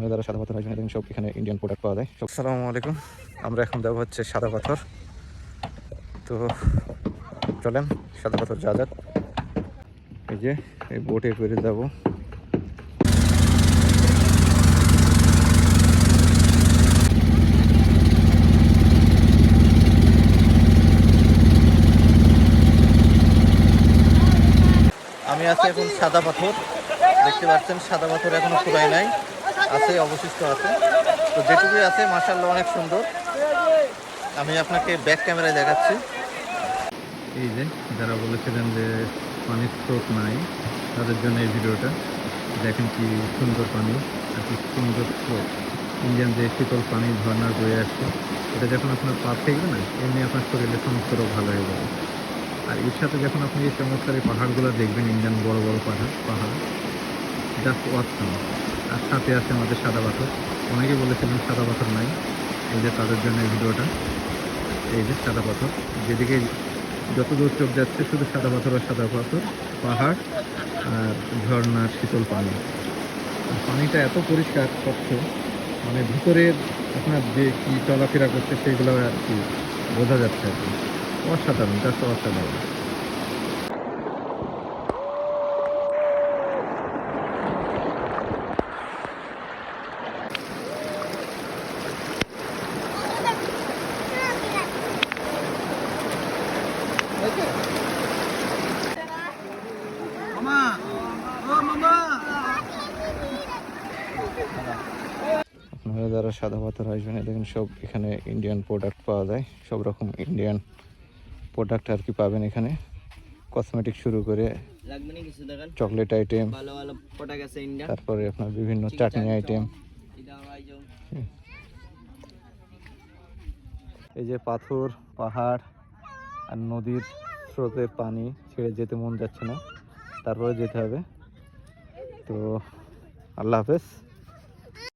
আপনারা যারা সাদা পাথর আসবেন দেখেন সব এখানে ইন্ডিয়ান প্রোডাক্ট পাওয়া যায়। আসসালামু আলাইকুম, আমরা এখন যাবো হচ্ছে সাদা পাথর। তো চলেন সাদা পাথর যা যাক। এই যে এই বোটে করে যাবো। আমি আছি এখন সাদা পাথর, দেখতে পাচ্ছেন সাদা পাথর এখনো পুরাই নাই, আছে অবশিষ্ট আছে। তো যেটুকুই আছে মাশাআল্লাহ অনেক সুন্দর। আমি আপনাকে ব্যাক ক্যামেরায় দেখাচ্ছি। এই যে যারা বলেছিলেন যে পানির স্রোত নাই, তাদের জন্য এই ভিডিওটা দেখেন। কি সুন্দর পানি আর কি সুন্দর স্রোত। ইন্ডিয়ান যে শীতল পানি ঝর্ণার বয়ে আসছে, এটা যখন আপনার পা ফেকবে না, এমনি আপনার শরীরে সমস্ত রোগ ভালো হয়ে যাবে। আর এর সাথে যখন আপনি এই চমৎকার এই পাহাড়গুলো দেখবেন, ইন্ডিয়ান বড় বড় পাহাড় জাস্ট ওয়াসাম। আর সাথে আছে আমাদের সাদা পাথর। অনেকে বলেছিলেন সাদা পাথর নাই, এই যে তাদের জন্য এই ভিডিওটা। এই যে সাদা পাথর, যেদিকে যত দূর চোখ যাচ্ছে শুধু সাদা পাথর আর সাদা পাথর, পাহাড় আর ঝর্ণার শীতল পানি। আর পানিটা এত পরিষ্কার স্বচ্ছ, মানে ভিতরের আপনার যে কি চলাফেরা করছে সেগুলো আর কি বোঝা যাচ্ছে আর কি। অসাধারণ, জাস্ট অসাধারণ। আপনারা যারা সাদা পাথর আসবেন দেখেন সব এখানে ইন্ডিয়ান প্রোডাক্ট পাওয়া যায়। সব রকম ইন্ডিয়ান প্রোডাক্ট আর কি পাবেন এখানে। কসমেটিক শুরু করে চকলেট আইটেম, তারপরে আপনার বিভিন্ন চাটনি আইটেম। এই যে পাথর, পাহাড় আর নদীর স্রোতের পানি ছেড়ে যেতে মন যাচ্ছে না, তারপরে যেতে হবে। তো আল্লাহ হাফেজ।